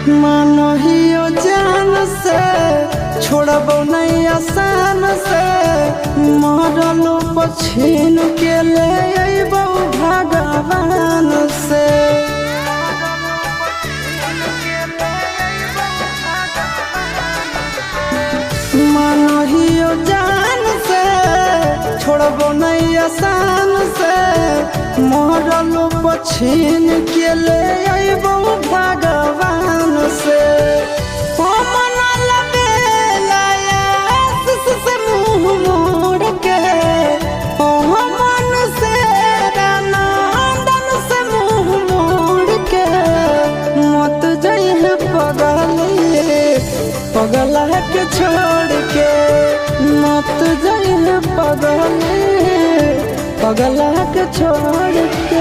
मानहियो जान से छोड़बो नहीं आसान से मरलो पछीन के ले अइबो भगवान से। मानहियो जान से छोड़बो नहीं आसान से मरलो पछीन के ले अइबो भगवान से। पगला के छोड़ के मत जाइए पगला के छोड़ के।